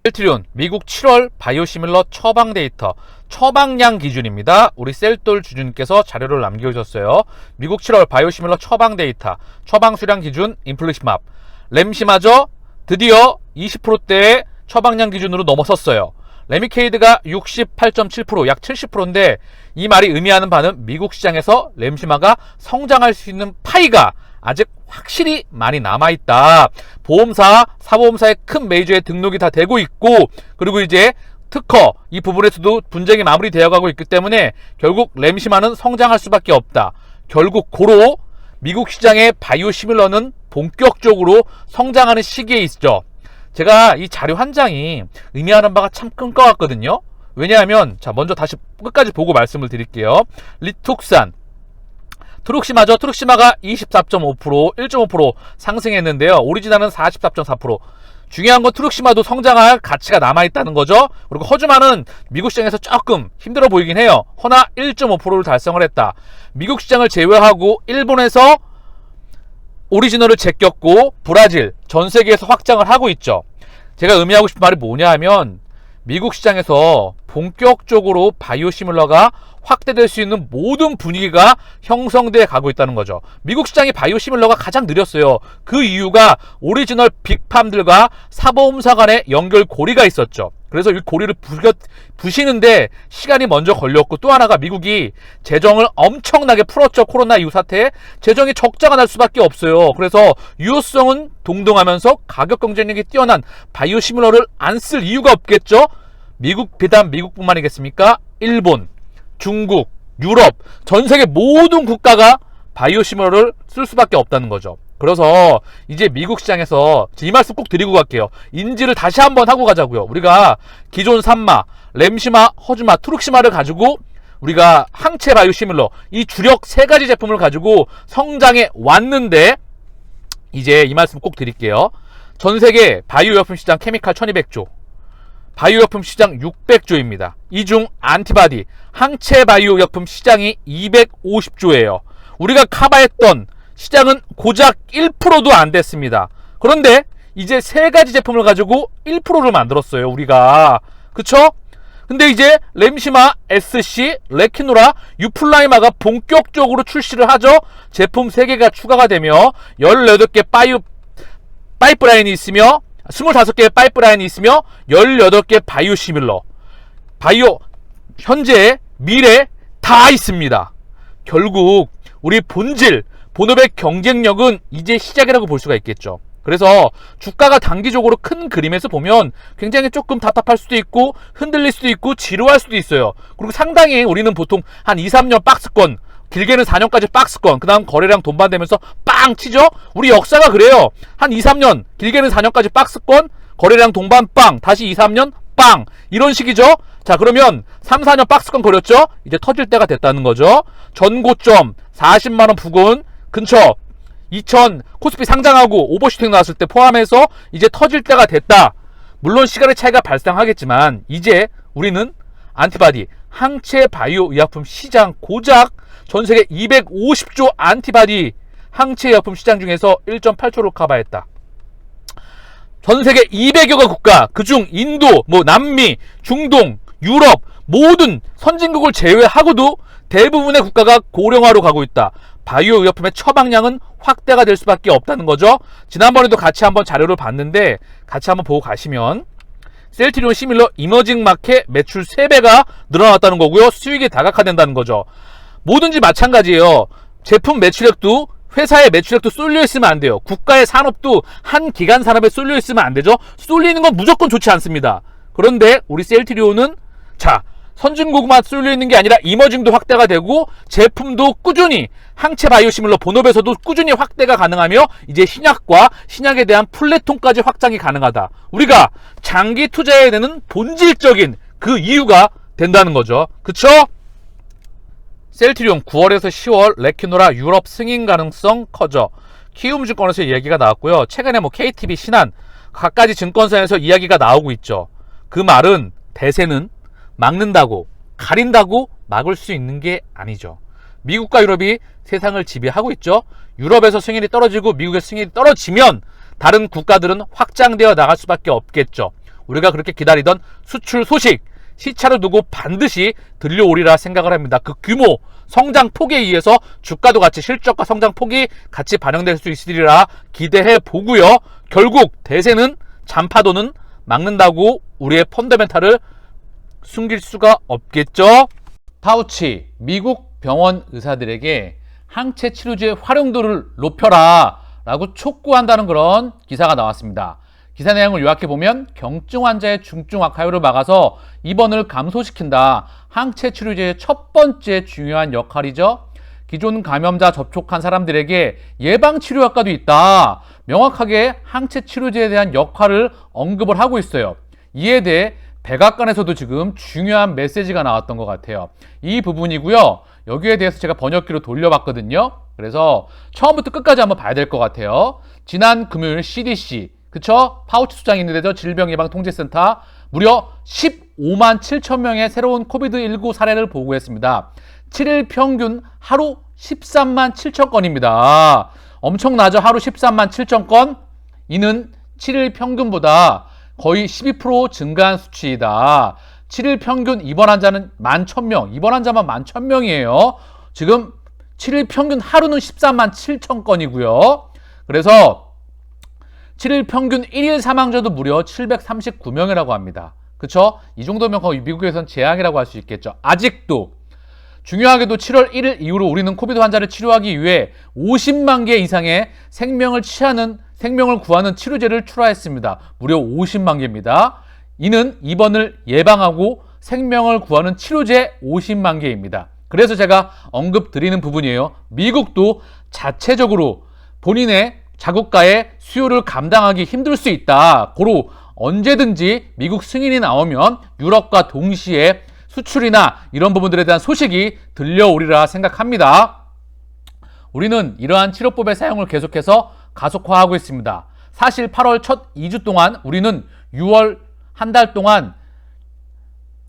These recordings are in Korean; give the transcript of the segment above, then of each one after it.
셀트리온 미국 7월 바이오시밀러 처방 데이터 처방량 기준입니다. 우리 셀돌 주주님께서 자료를 남겨주셨어요. 미국 7월 바이오시밀러 처방 데이터 처방 수량 기준 인플리시맙 램시마저 드디어 20%대의 처방량 기준으로 넘어섰어요. 레미케이드가 68.7% 약 70%인데 이 말이 의미하는 바는 미국 시장에서 램시마가 성장할 수 있는 파이가 아직 확실히 많이 남아있다. 보험사, 사보험사의 큰 메이저에 등록이 다 되고 있고, 그리고 이제 특허 이 부분에서도 분쟁이 마무리되어 가고 있기 때문에 결국 램시마는 성장할 수밖에 없다. 결국 고로 미국 시장의 바이오시밀러는 본격적으로 성장하는 시기에 있죠. 제가 이 자료 한 장이 의미하는 바가 참 큰 것 같거든요. 왜냐하면 자 먼저 다시 끝까지 보고 말씀을 드릴게요. 리툭산 트룩시마가 24.5% 1.5% 상승했는데요. 오리지나는 44.4%. 중요한 건 트룩시마도 성장할 가치가 남아있다는 거죠. 그리고 허즈마는 미국 시장에서 조금 힘들어 보이긴 해요. 허나 1.5%를 달성을 했다. 미국 시장을 제외하고 일본에서 오리지널을 제꼈고 브라질, 전 세계에서 확장을 하고 있죠. 제가 의미하고 싶은 말이 뭐냐 하면 미국 시장에서 본격적으로 바이오시밀러가 확대될 수 있는 모든 분위기가 형성돼 가고 있다는 거죠. 미국 시장의 바이오시밀러가 가장 느렸어요. 그 이유가 오리지널 빅팜들과 사보험사 간의 연결 고리가 있었죠. 그래서 이 고리를 부시는데 시간이 먼저 걸렸고, 또 하나가 미국이 재정을 엄청나게 풀었죠. 코로나 이후 사태에 재정이 적자가 날 수밖에 없어요. 그래서 유효성은 동등하면서 가격 경쟁력이 뛰어난 바이오시밀러를 안 쓸 이유가 없겠죠. 비단 미국뿐만이겠습니까? 일본, 중국, 유럽, 전 세계 모든 국가가 바이오시밀러를 쓸 수밖에 없다는 거죠. 그래서 이제 미국 시장에서 이 말씀 꼭 드리고 갈게요. 인지를 다시 한번 하고 가자고요. 우리가 기존 산마, 램시마, 허즈마, 트룩시마를 가지고 우리가 항체 바이오시밀러 이 주력 세 가지 제품을 가지고 성장해 왔는데, 이제 이 말씀 꼭 드릴게요. 전 세계 바이오약품 시장 케미칼 1200조, 바이오약품 시장 600조입니다. 이 중 안티바디, 항체 바이오약품 시장이 250조예요. 우리가 커버했던 시장은 고작 1%도 안 됐습니다. 그런데 이제 세 가지 제품을 가지고 1%를 만들었어요, 우리가. 그쵸? 근데 이제 램시마, SC, 레키노라, 유플라이마가 본격적으로 출시를 하죠. 제품 3개가 추가가 되며 18개 파이프라인이 있으며 25개의 파이프라인이 있으며 18개 바이오시밀러, 현재, 미래 다 있습니다. 결국 우리 본업의 경쟁력은 이제 시작이라고 볼 수가 있겠죠. 그래서 주가가 단기적으로 큰 그림에서 보면 굉장히 조금 답답할 수도 있고 흔들릴 수도 있고 지루할 수도 있어요. 그리고 상당히 우리는 보통 한 2, 3년 박스권, 길게는 4년까지 박스권, 그 다음 거래량 돈반되면서 빵 치죠? 우리 역사가 그래요. 한 2, 3년, 길게는 4년까지 박스권, 거래량 동반 빵, 다시 2, 3년 빵, 이런 식이죠. 자, 그러면 3, 4년 박스권 거렸죠? 이제 터질 때가 됐다는 거죠. 전고점 40만원 부근 근처 2000 코스피 상장하고 오버슈팅 나왔을 때 포함해서 이제 터질 때가 됐다. 물론 시간의 차이가 발생하겠지만 이제 우리는 안티바디, 항체 바이오 의약품 시장 고작 전세계 250조 안티바디 항체 의약품 시장 중에서 1.8조를 커버했다. 전세계 200여가 국가, 그중 인도, 남미, 중동, 유럽 모든 선진국을 제외하고도 대부분의 국가가 고령화로 가고 있다. 바이오 의약품의 처방량은 확대가 될 수밖에 없다는 거죠. 지난번에도 같이 한번 자료를 봤는데 같이 한번 보고 가시면 셀트리온 시밀러 이머징 마켓 매출 3배가 늘어났다는 거고요. 수익이 다각화된다는 거죠. 뭐든지 마찬가지예요. 제품 매출액도 회사의 매출액도 쏠려 있으면 안 돼요. 국가의 산업도 한 기간 산업에 쏠려 있으면 안 되죠. 쏠리는 건 무조건 좋지 않습니다. 그런데 우리 셀트리온은 선진국만 쏠려 있는 게 아니라 이머징도 확대가 되고 제품도 꾸준히 항체 바이오시밀러 본업에서도 꾸준히 확대가 가능하며 이제 신약에 대한 플랫폼까지 확장이 가능하다. 우리가 장기 투자해야 되는 본질적인 그 이유가 된다는 거죠. 그쵸? 셀트리온 9월에서 10월 레키노라 유럽 승인 가능성 커져. 키움증권에서 이야기가 나왔고요. 최근에 KTB, 신한 각가지 증권사에서 이야기가 나오고 있죠. 그 말은 대세는 막는다고, 가린다고 막을 수 있는 게 아니죠. 미국과 유럽이 세상을 지배하고 있죠. 유럽에서 승인이 떨어지고 미국의 승인이 떨어지면 다른 국가들은 확장되어 나갈 수밖에 없겠죠. 우리가 그렇게 기다리던 수출 소식 시차를 두고 반드시 들려오리라 생각을 합니다. 그 규모, 성장 폭에 의해서 주가도 같이 실적과 성장 폭이 같이 반영될 수 있으리라 기대해 보고요. 결국 대세는 잔파도는 막는다고 우리의 펀더멘탈을 숨길 수가 없겠죠. 파우치, 미국 병원 의사들에게 항체 치료제의 활용도를 높여라 라고 촉구한다는 그런 기사가 나왔습니다. 기사 내용을 요약해보면 경증 환자의 중증 악화율을 막아서 입원을 감소시킨다. 항체 치료제의 첫 번째 중요한 역할이죠. 기존 감염자 접촉한 사람들에게 예방치료 효과도 있다. 명확하게 항체 치료제에 대한 역할을 언급을 하고 있어요. 이에 대해 백악관에서도 지금 중요한 메시지가 나왔던 것 같아요. 이 부분이고요. 여기에 대해서 제가 번역기로 돌려봤거든요. 그래서 처음부터 끝까지 한번 봐야 될 것 같아요. 지난 금요일 CDC, 그쵸? 파우치 수장이 있는데죠. 질병예방통제센터 무려 15만 7천 명의 새로운 코비드19 사례를 보고했습니다. 7일 평균 하루 13만 7천 건입니다. 엄청나죠? 하루 13만 7천 건. 이는 7일 평균보다 거의 12% 증가한 수치이다. 7일 평균 입원 환자는 11,000명, 입원 환자만 11,000명이에요. 지금 7일 평균 하루는 13만 7천 건이고요. 그래서 7일 평균 1일 사망자도 무려 739명이라고 합니다. 그쵸? 이 정도면 거의 미국에선 재앙이라고 할 수 있겠죠. 아직도 중요하게도 7월 1일 이후로 우리는 코비드 환자를 치료하기 위해 50만 개 이상의 생명을 구하는 치료제를 출하했습니다. 무려 50만 개입니다. 이는 입원을 예방하고 생명을 구하는 치료제 50만 개입니다. 그래서 제가 언급 드리는 부분이에요. 미국도 자체적으로 본인의 자국가의 수요를 감당하기 힘들 수 있다. 고로 언제든지 미국 승인이 나오면 유럽과 동시에 수출이나 이런 부분들에 대한 소식이 들려오리라 생각합니다. 우리는 이러한 치료법의 사용을 계속해서 가속화하고 있습니다. 사실 8월 첫 2주 동안 우리는 6월 한 달 동안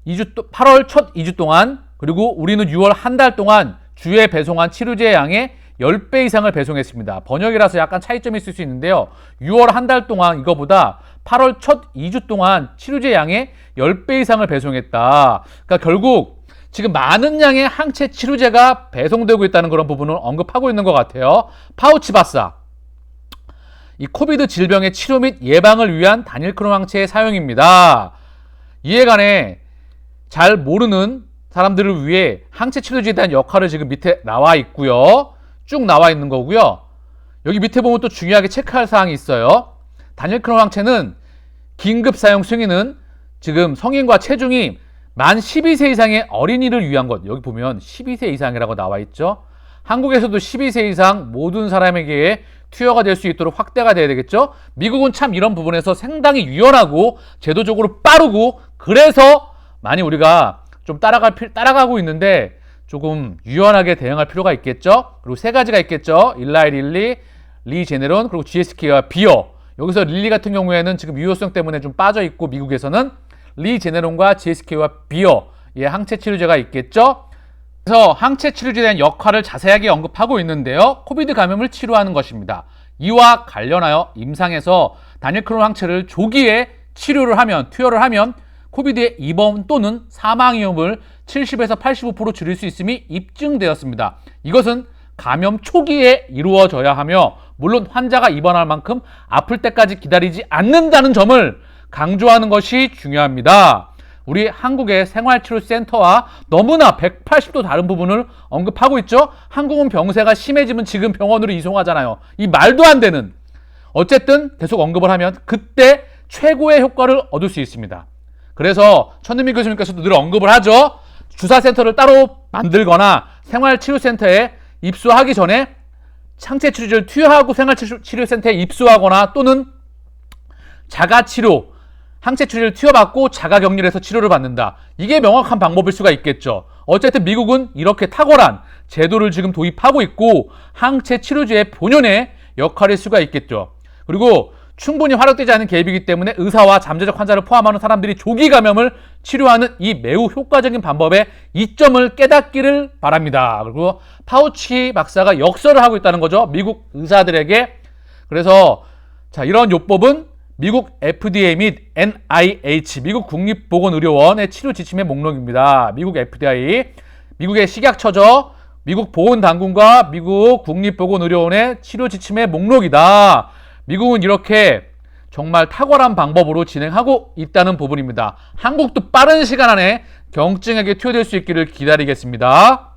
8월 첫 2주 동안 그리고 우리는 6월 한 달 동안 주에 배송한 치료제의 양의 10배 이상을 배송했습니다. 번역이라서 약간 차이점이 있을 수 있는데요. 6월 한 달 동안 이거보다 8월 첫 2주 동안 치료제 양의 10배 이상을 배송했다. 그러니까 결국 지금 많은 양의 항체 치료제가 배송되고 있다는 그런 부분을 언급하고 있는 것 같아요. 파우치 박사. 이 코비드 질병의 치료 및 예방을 위한 다닐크론 항체의 사용입니다. 이에 관해 잘 모르는 사람들을 위해 항체 치료제에 대한 역할을 지금 밑에 나와 있고요. 쭉 나와 있는 거고요. 여기 밑에 보면 또 중요하게 체크할 사항이 있어요. 다닐크론 항체는 긴급 사용 승인은 지금 성인과 체중이 만 12세 이상의 어린이를 위한 것. 여기 보면 12세 이상이라고 나와 있죠. 한국에서도 12세 이상 모든 사람에게 투여가 될 수 있도록 확대가 돼야 되겠죠. 미국은 참 이런 부분에서 상당히 유연하고 제도적으로 빠르고 그래서 많이 우리가 좀 따라가고 있는데 조금 유연하게 대응할 필요가 있겠죠. 그리고 세 가지가 있겠죠. 일라이 릴리, 리 제네론, 그리고 GSK와 비어. 여기서 릴리 같은 경우에는 지금 유효성 때문에 좀 빠져 있고 미국에서는 리 제네론과 GSK와 비어 의 항체 치료제가 있겠죠. 그래서 항체 치료제에 대한 역할을 자세하게 언급하고 있는데요. 코비드 감염을 치료하는 것입니다. 이와 관련하여 임상에서 다닐크론 항체를 조기에 투여를 하면 코비드의 입원 또는 사망 위험을 70에서 85% 줄일 수 있음이 입증되었습니다. 이것은 감염 초기에 이루어져야 하며 물론 환자가 입원할 만큼 아플 때까지 기다리지 않는다는 점을 강조하는 것이 중요합니다. 우리 한국의 생활치료센터와 너무나 180도 다른 부분을 언급하고 있죠. 한국은 병세가 심해지면 지금 병원으로 이송하잖아요. 이 말도 안 되는. 어쨌든 계속 언급을 하면 그때 최고의 효과를 얻을 수 있습니다. 그래서 천은민 교수님께서도 늘 언급을 하죠. 주사센터를 따로 만들거나 생활치료센터에 입소하기 전에 항체치료제를 투여하고 생활치료센터에 입소하거나 또는 자가치료, 항체치료제를 투여받고 자가격리해서 치료를 받는다. 이게 명확한 방법일 수가 있겠죠. 어쨌든 미국은 이렇게 탁월한 제도를 지금 도입하고 있고 항체치료제의 본연의 역할일 수가 있겠죠. 그리고 충분히 활용되지 않은 개입이기 때문에 의사와 잠재적 환자를 포함하는 사람들이 조기 감염을 치료하는 이 매우 효과적인 방법의 이점을 깨닫기를 바랍니다. 그리고 파우치 박사가 역설을 하고 있다는 거죠. 미국 의사들에게. 그래서 자, 이런 요법은 미국 FDA 및 NIH, 미국 국립보건의료원의 치료 지침의 목록입니다. 미국 FDA, 미국의 식약처죠. 미국 보건당국과 미국 국립보건의료원의 치료 지침의 목록이다. 미국은 이렇게 정말 탁월한 방법으로 진행하고 있다는 부분입니다. 한국도 빠른 시간 안에 경증에게 투여될 수 있기를 기다리겠습니다.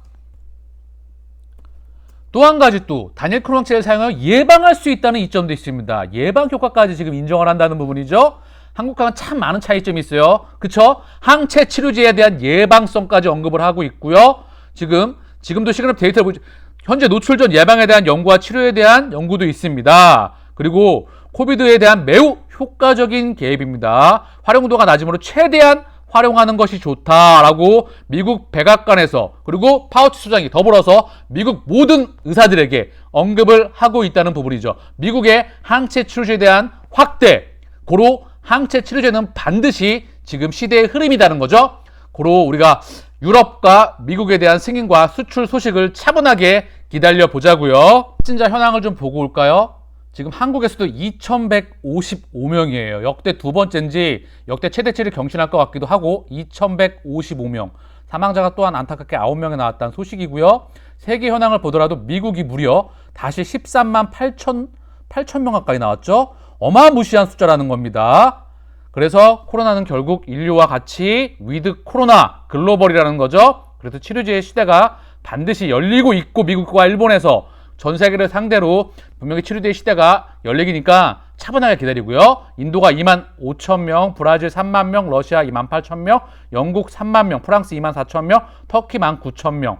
또 한 가지 또 단일 크론 항체를 사용하여 예방할 수 있다는 이점도 있습니다. 예방 효과까지 지금 인정을 한다는 부분이죠. 한국과는 참 많은 차이점이 있어요. 그쵸? 항체 치료제에 대한 예방성까지 언급을 하고 있고요. 지금도 시그널 데이터를 보죠. 현재 노출 전 예방에 대한 연구와 치료에 대한 연구도 있습니다. 그리고 코비드에 대한 매우 효과적인 개입입니다. 활용도가 낮으므로 최대한 활용하는 것이 좋다라고 미국 백악관에서 그리고 파우치 소장이 더불어서 미국 모든 의사들에게 언급을 하고 있다는 부분이죠. 미국의 항체 치료제에 대한 확대, 고로 항체 치료제는 반드시 지금 시대의 흐름이라는 거죠. 고로 우리가 유럽과 미국에 대한 승인과 수출 소식을 차분하게 기다려 보자고요. 확진자 현황을 좀 보고 올까요? 지금 한국에서도 2,155명이에요. 역대 두 번째인지 역대 최대치를 경신할 것 같기도 하고 2,155명. 사망자가 또한 안타깝게 9명이 나왔다는 소식이고요. 세계 현황을 보더라도 미국이 무려 다시 13만 8천 명 가까이 나왔죠. 어마무시한 숫자라는 겁니다. 그래서 코로나는 결국 인류와 같이 위드 코로나 글로벌이라는 거죠. 그래서 치료제의 시대가 반드시 열리고 있고 미국과 일본에서 전 세계를 상대로 분명히 치료제의 시대가 열리기니까 차분하게 기다리고요. 인도가 2만 5천 명, 브라질 3만 명, 러시아 2만 8천 명, 영국 3만 명, 프랑스 2만 4천 명, 터키 1만 9천 명.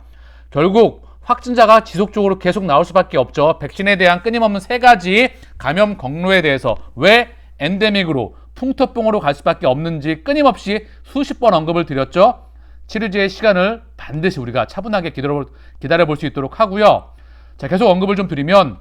결국 확진자가 지속적으로 계속 나올 수밖에 없죠. 백신에 대한 끊임없는 세 가지 감염 경로에 대해서 왜 엔데믹으로 풍토병으로 갈 수밖에 없는지 끊임없이 수십 번 언급을 드렸죠. 치료제의 시간을 반드시 우리가 차분하게 기다려볼 수 있도록 하고요. 자, 계속 언급을 좀 드리면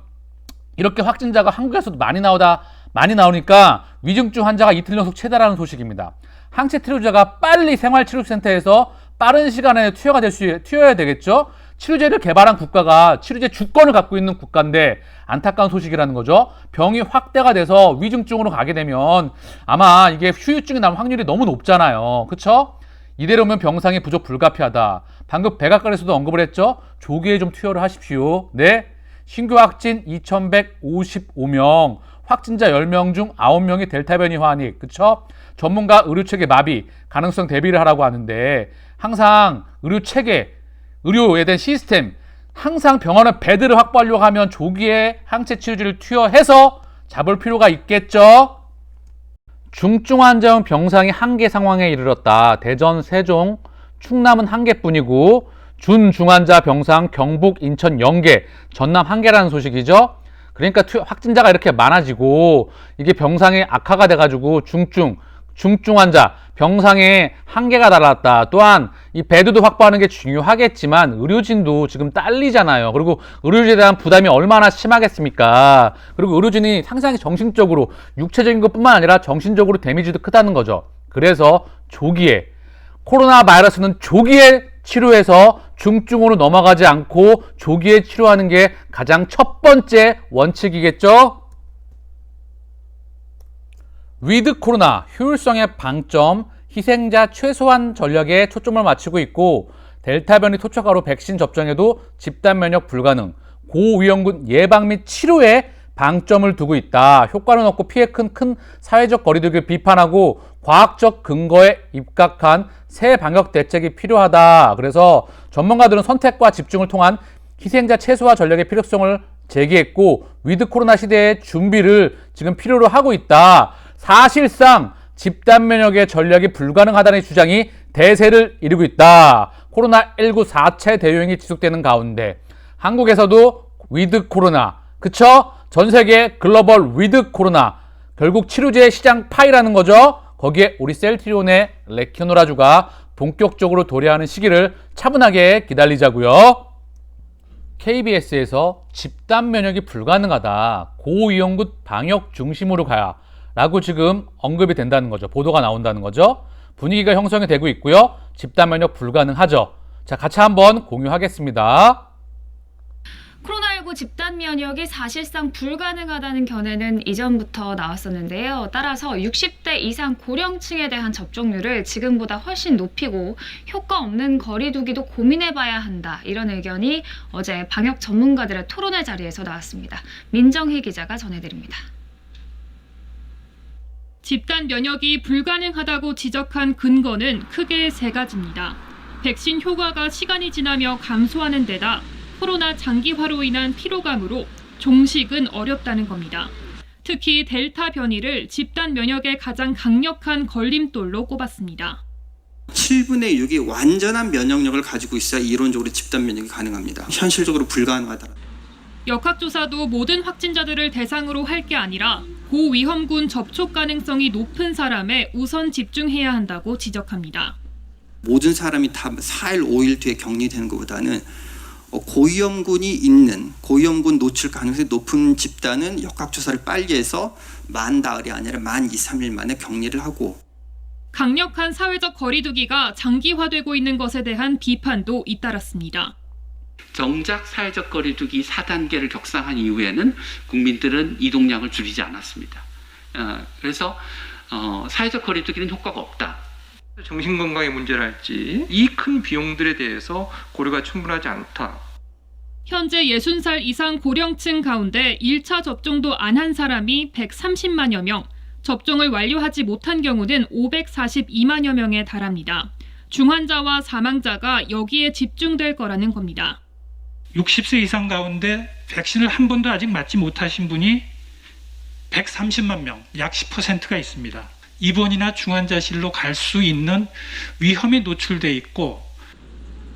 이렇게 확진자가 한국에서도 많이 나오니까 위중증 환자가 이틀 연속 최다라는 소식입니다. 항체 치료제가 빨리 생활치료센터에서 빠른 시간에 투여해야 되겠죠. 치료제를 개발한 국가가 치료제 주권을 갖고 있는 국가인데 안타까운 소식이라는 거죠. 병이 확대가 돼서 위중증으로 가게 되면 아마 이게 후유증이 날 확률이 너무 높잖아요. 그쵸? 이대로면 병상이 부족 불가피하다. 방금 백악관에서도 언급을 했죠. 조기에 좀 투여를 하십시오. 네. 신규 확진 2,155명, 확진자 10명 중 9명이 델타 변이 환이, 그쵸? 전문가 의료체계 마비, 가능성 대비를 하라고 하는데 항상 의료에 대한 시스템, 항상 병원은 베드를 확보하려고 하면 조기에 항체 치료제를 투여해서 잡을 필요가 있겠죠. 중증 환자용 병상이 한계 상황에 이르렀다. 대전, 세종, 충남은 한 개뿐이고 준중환자 병상 경북, 인천 0개, 전남 1개라는 소식이죠. 그러니까 확진자가 이렇게 많아지고 이게 병상이 악화가 돼가지고 중증 환자 병상에 한계가 달았다. 또한 이 베드도 확보하는 게 중요하겠지만 의료진도 지금 딸리잖아요. 그리고 의료진에 대한 부담이 얼마나 심하겠습니까? 그리고 의료진이 상당히 정신적으로 육체적인 것뿐만 아니라 정신적으로 데미지도 크다는 거죠. 그래서 조기에 코로나 바이러스는 조기에 치료해서 중증으로 넘어가지 않고 조기에 치료하는 게 가장 첫 번째 원칙이겠죠. 위드 코로나 효율성의 방점, 희생자 최소한 전략에 초점을 맞추고 있고 델타 변이 토착화로 백신 접종에도 집단 면역 불가능, 고위험군 예방 및 치료에 방점을 두고 있다. 효과는 없고 피해 큰 사회적 거리두기를 비판하고 과학적 근거에 입각한 새 방역 대책이 필요하다. 그래서 전문가들은 선택과 집중을 통한 희생자 최소화 전략의 필요성을 제기했고 위드 코로나 시대의 준비를 지금 필요로 하고 있다. 사실상 집단 면역의 전략이 불가능하다는 주장이 대세를 이루고 있다. 코로나19 4차 대유행이 지속되는 가운데 한국에서도 위드 코로나, 그쵸? 전 세계 글로벌 위드 코로나, 결국 치료제 시장 파이라는 거죠. 거기에 우리 셀트리온의 레큐노라주가 본격적으로 도래하는 시기를 차분하게 기다리자고요. KBS에서 집단 면역이 불가능하다. 고위험군 방역 중심으로 가야 라고 지금 언급이 된다는 거죠. 보도가 나온다는 거죠. 분위기가 형성이 되고 있고요. 집단 면역 불가능하죠. 자, 같이 한번 공유하겠습니다. 코로나19 코로나19 집단 면역이 사실상 불가능하다는 견해는 이전부터 나왔었는데요. 따라서 60대 이상 고령층에 대한 접종률을 지금보다 훨씬 높이고 효과 없는 거리 두기도 고민해봐야 한다. 이런 의견이 어제 방역 전문가들의 토론회 자리에서 나왔습니다. 민정희 기자가 전해드립니다. 집단 면역이 불가능하다고 지적한 근거는 크게 세 가지입니다. 백신 효과가 시간이 지나며 감소하는 데다 코로나 장기화로 인한 피로감으로 종식은 어렵다는 겁니다. 특히 델타 변이를 집단 면역의 가장 강력한 걸림돌로 꼽았습니다. 7분의 6이 완전한 면역력을 가지고 있어야 이론적으로 집단 면역이 가능합니다. 현실적으로 불가능하다. 역학조사도 모든 확진자들을 대상으로 할 게 아니라 고위험군 접촉 가능성이 높은 사람에 우선 집중해야 한다고 지적합니다. 모든 사람이 다 4일, 5일 뒤에 격리되는 것보다는 고위험군이 있는 고위험군 노출 가능성이 높은 집단은 역학조사를 빨리 해서 만 나흘이 아니라 만 2, 3일 만에 격리를 하고 강력한 사회적 거리두기가 장기화되고 있는 것에 대한 비판도 잇따랐습니다. 정작 사회적 거리두기 4단계를 격상한 이후에는 국민들은 이동량을 줄이지 않았습니다. 그래서 사회적 거리두기는 효과가 없다. 정신건강의 문제랄지 이 큰 비용들에 대해서 고려가 충분하지 않다. 현재 60살 이상 고령층 가운데 1차 접종도 안 한 사람이 130만여 명, 접종을 완료하지 못한 경우는 542만여 명에 달합니다. 중환자와 사망자가 여기에 집중될 거라는 겁니다. 60세 이상 가운데 백신을 한 번도 아직 맞지 못하신 분이 130만 명, 약 10%가 있습니다. 입원이나 중환자실로 갈 수 있는 위험에 노출돼 있고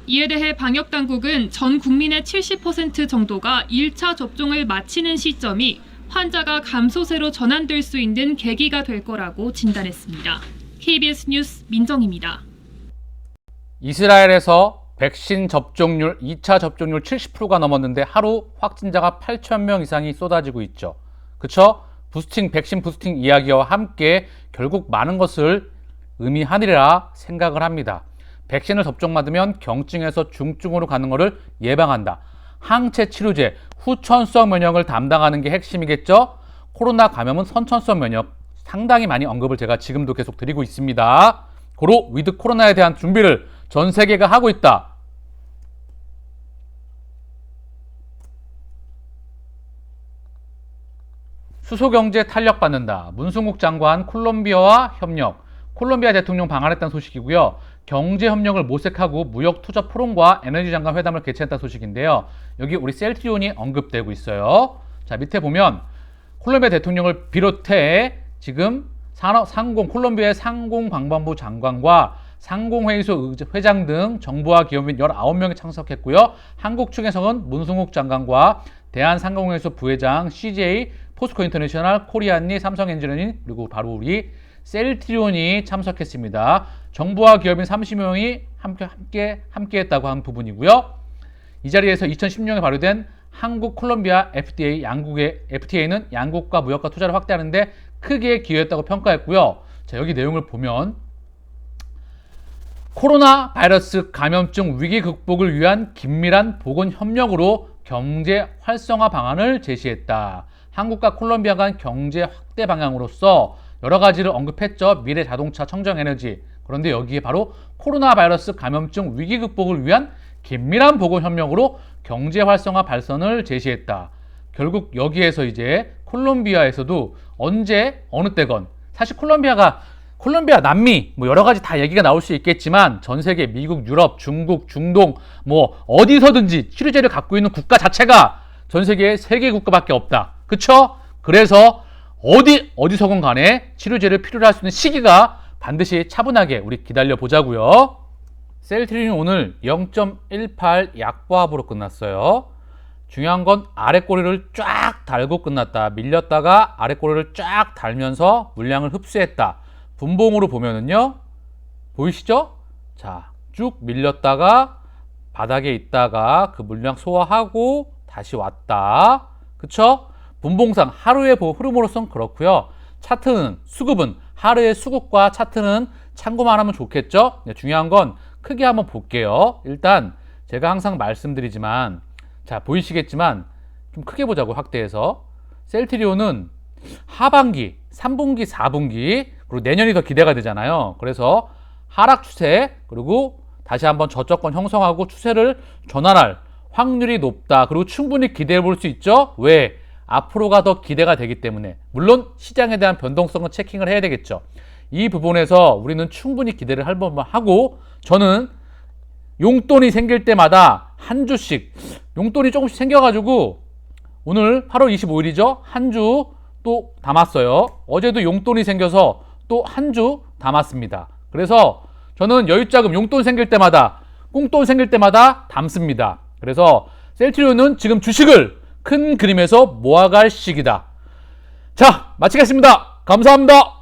이에 대해 방역당국은 전 국민의 70% 정도가 1차 접종을 마치는 시점이 환자가 감소세로 전환될 수 있는 계기가 될 거라고 진단했습니다. KBS 뉴스 민정입니다. 이스라엘에서 백신 접종률, 2차 접종률 70%가 넘었는데 하루 확진자가 8,000명 이상이 쏟아지고 있죠. 그쵸? 백신 부스팅 이야기와 함께 결국 많은 것을 의미하리라 생각을 합니다. 백신을 접종받으면 경증에서 중증으로 가는 것을 예방한다. 항체 치료제, 후천성 면역을 담당하는 게 핵심이겠죠? 코로나 감염은 선천성 면역, 상당히 많이 언급을 제가 지금도 계속 드리고 있습니다. 고로 위드 코로나에 대한 준비를 전 세계가 하고 있다. 수소경제 탄력받는다. 문승욱 장관 콜롬비아와 협력. 콜롬비아 대통령 방한했다는 소식이고요. 경제협력을 모색하고 무역투자 포럼과 에너지 장관 회담을 개최했다는 소식인데요. 여기 우리 셀트리온이 언급되고 있어요. 자, 밑에 보면 콜롬비아 대통령을 비롯해 지금 콜롬비아의 상공관광부 장관과 상공회의소 회장 등 정부와 기업인 19명이 참석했고요. 한국 측에서는 문승욱 장관과 대한상공회의소 부회장 CJ, 포스코 인터내셔널, 코리안리, 삼성엔지니어링, 그리고 바로 우리 셀트리온이 참석했습니다. 정부와 기업인 30여 명이 함께 했다고 한 부분이고요. 이 자리에서 2010년에 발효된 한국 콜롬비아 FTA는 양국과 무역과 투자를 확대하는데 크게 기여했다고 평가했고요. 자, 여기 내용을 보면 코로나 바이러스 감염증 위기 극복을 위한 긴밀한 보건 협력으로 경제 활성화 방안을 제시했다. 한국과 콜롬비아 간 경제 확대 방향으로서 여러 가지를 언급했죠. 미래 자동차, 청정 에너지. 그런데 여기에 바로 코로나 바이러스 감염증 위기 극복을 위한 긴밀한 보건 협력으로 경제 활성화 발전을 제시했다. 결국 여기에서 이제 콜롬비아에서도 언제 어느 때건 사실 콜롬비아, 남미 뭐 여러 가지 다 얘기가 나올 수 있겠지만 전 세계 미국, 유럽, 중국, 중동 뭐 어디서든지 치료제를 갖고 있는 국가 자체가 전 세계에 3개 국가밖에 없다. 그쵸? 그래서 어디서건 간에 치료제를 필요로 할 수 있는 시기가 반드시 차분하게 우리 기다려 보자고요. 셀트리온이 오늘 0.18 약보합으로 끝났어요. 중요한 건 아래 꼬리를 쫙 달고 끝났다. 밀렸다가 아래 꼬리를 쫙 달면서 물량을 흡수했다. 분봉으로 보면은요. 보이시죠? 자, 쭉 밀렸다가 바닥에 있다가 그 물량 소화하고 다시 왔다. 그쵸? 분봉상 하루의 흐름으로선 그렇고요. 차트는 수급은 하루의 수급과 차트는 참고만 하면 좋겠죠? 네, 중요한 건 크게 한번 볼게요. 일단 제가 항상 말씀드리지만 자 보이시겠지만 좀 크게 보자고, 확대해서. 셀트리온은 하반기, 3분기, 4분기, 그리고 내년이 더 기대가 되잖아요. 그래서 하락 추세, 그리고 다시 한번 저점권 형성하고 추세를 전환할 확률이 높다. 그리고 충분히 기대해 볼 수 있죠. 왜? 앞으로가 더 기대가 되기 때문에. 물론 시장에 대한 변동성은 체킹을 해야 되겠죠. 이 부분에서 우리는 충분히 기대를 할 법만 하고, 저는 용돈이 생길 때마다 한 주씩, 용돈이 조금씩 생겨가지고 오늘 8월 25일이죠. 한 주 또 담았어요. 어제도 용돈이 생겨서 또 한 주 담았습니다. 그래서 저는 여유자금 용돈 생길 때마다, 꽁돈 생길 때마다 담습니다. 그래서 셀트리온은 지금 주식을 큰 그림에서 모아갈 시기다. 자, 마치겠습니다. 감사합니다.